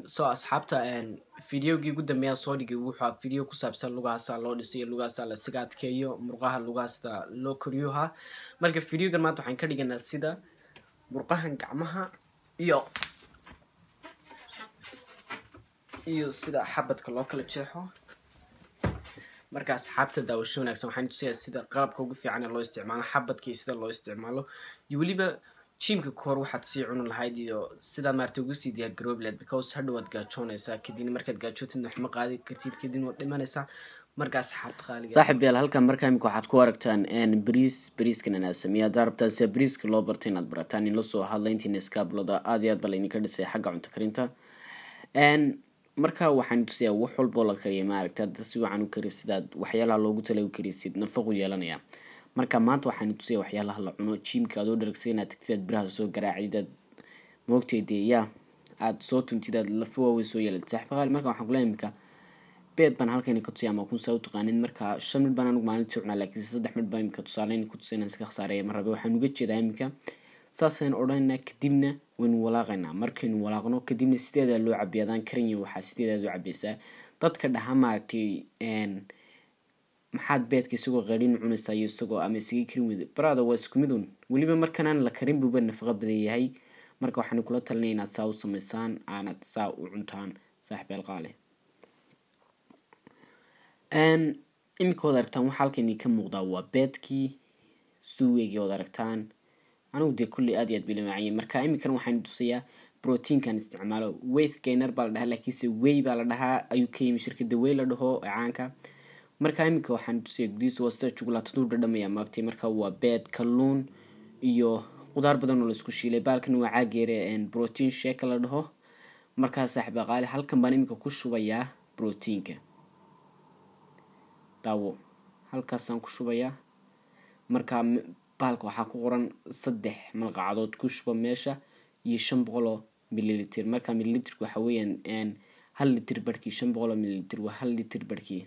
so asxaabta videogii ugu dambeeyaan soo dhigay wuxuu video ku saabsan lugahaasa loo dhisay lugahaasa la siga adkeeyo murqaha lugahaasta loo koriyuha marka videogan maanta waxaan ka dhiganaa sida murqahan gacmaha iyo sida xabadka loo kala jeexo marka asxaabta daawasho wanaagsan waxaan tusayaa sida qalabka ugu fiican ee loo isticmaalo xabadka iyo sida loo isticmaalo iyo waliba jimka koor waxaad sii cuni lahayd iyo sida maartay ugu sii diyaar garoobled because hadhowaad gaajoonaysaa kadibna markaad gaajootid wax ma qaadi kartid kadibna waad dhimanaysaa markaas xabad qaaliga saaxiib yaal halkan markaa imika waxaad ku aragtaan bariiskan inaa sameeya haddaa rabtaan sida bariiska loo barto inaad barataan in lasoo hadla intiina iskaabulada aad iyo aad baa laydinka dhisay xagga cunto karinta marka waxaan tusayaa wax walboo la kariya maaragta hadda si wacan u kari sidaad waxyaalaha loogu tala u karisid nafaqu yeelanaya marka maanta waxaan tusayaa waxyaalaha la cuno jimka adoo dharagsan inaad tagtid biraha soo garaacidaad moogteedii yaa aad soo tuntidaad lafa waaweyn soo yeelad saaxiib qaali marka waxaan kula imika beed baan halkan ka tusaya ama kun saa u taqaanid marka 5 mid baan anigu maalintii cunaa laakiin 3 mid baan imika tusaaleyn ku tusayna iska khasaareeyo mar rabo waxaan uga jeedaa imika saasaan odhanayna kadibna waynu walaaqaynaa markaynu walaaqno kadibna sideeda loo cabiyadaan karinya waxaa sideeda loo cabiyaysaa dadka dhaha maaragtay maxaad beedka isagoo qadhin cunaysaa iyo isagoo ama isaga karin wada barada waa isku mid waliba markaan la karin buuba nafaqo badan yahay marka waxaan kula talinayaa inaad saa u samaysaan aanad saa u cuntaan saaxiib qaali imika wada aragtaan waxa halkan ka muuqda waa beedkii suugayga wada aragtaan anigu dee kulli aad iyo aad bila maaciyay marka imikan waxaan tusayaa proteinkan isticmaalo weight gainer baa la dhahaa laakiinse whey baa la dhahaa ayuu ka yimi shirkadda whey la dhaho ee caanka marka imika waxaan tusayaa gudihiisa waa sida juglaatadu dhadhamaya maagtay marka waa beed kalluun iyo qudaar badan oo la isku shiilay baalkan waa caageere protein shake la dhaho markaa saaxiib qaali halkan baan imika ku shubayaa proteinka daawo halkaasaan ku shubayaa marka baalka waxaa ku qoran 3 malqacadood ku shuba meesha iyo 500 mililitr marka mililitr waxa weeyaan 1 litr barkii 500 mililitr waa 1 litr barkii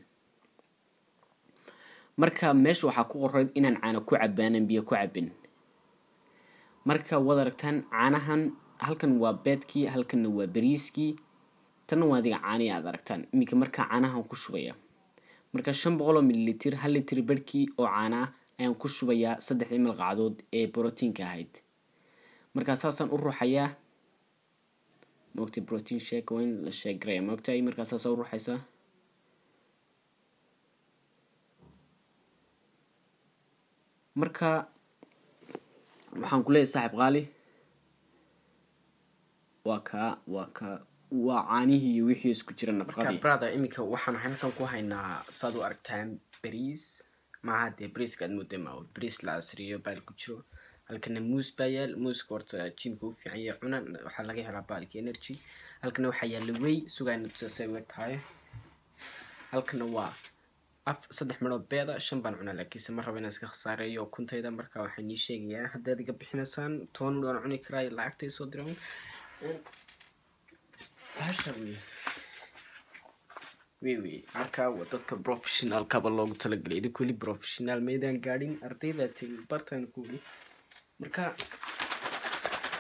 marka meesha waxaa ku qoran inaan caano ku cabaanan biyo ku cabin marka wada aragtaan caanahan halkan waa beedkii halkanna waa bariiskii tan waa adiga caani aad aragtaan imika marka caanahan ku shubaya marka 500 mililitr 1 litr barkii oo caana ayaan ku shubayaa 3 malqacadood ee proteinka ahayd marka saasaan u ruuxayaa moogtay protein shake waa in la sheegray moogtay marka saas u ruuxaysaa marka waxaan ku leeyahay saaxiib qaali waa caanihii iyo wixii isku jira nafaqadii brother imika waxaan halkan ku haynaa saad u aragtaan bariis maaha dee bariiska aad mooday ma bariis la asriyo baal ku jiro halkana muus baa yaal muuska horta jimka u fiican yahay cunan waxaa laga helaa baalka energy halkana waxaa yaala whey sugaana tusasay way tahay halkana waa 3 midho beeda 5 baan cunaa laakiinse ma rabo inaan iska khasaareeyo kuntayda marka waxaan ii sheegayaa haddaad iga bixinaysaan 10 midho aan cuni karaa lacagtay soo diraan wii marka waa dadka professional kaba loogu talagalay idinku weli professional meydaan gaadhin ardayda bartaan kuuli marka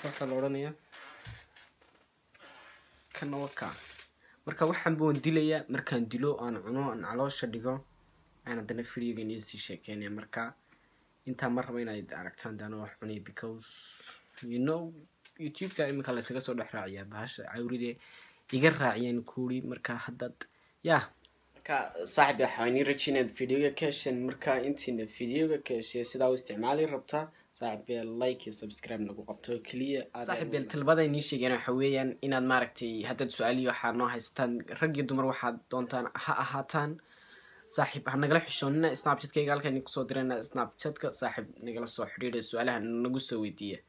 saasaa la odhanayaa kana waka marka waxaan baan dilayaa markaan dilo aan cuno aan caloosha dhigo aan haddana videogan isii sheekeynaya marka intaa ma rabo inaad aragtaan daana wax cunay because you know youtube-ka imika la isaga soo dhex raaciyaa bahasha cawride iga raaciyaan kuuli marka haddaad marka saaxiib waxaan rajaynayaa videoga ka hesheen marka intiina videoga ka hesheen sidaa u isticmaali rabtaa saaxiib like iyo subscribe nagu qabto kaliya saaxiib talbada inii sheegeen waxa weeyaan inaad maaragtay haddaad su'aaliyo waxaad noo haystaan rag iyo dumar waxaad doontaan ha ahaataan saaxiib ha nagala xishoonina snapchat-kayga halkan kusoo dirayna snapchat-ka saaxiib nagala soo xiriira su'aalaha nagu soo weydiiya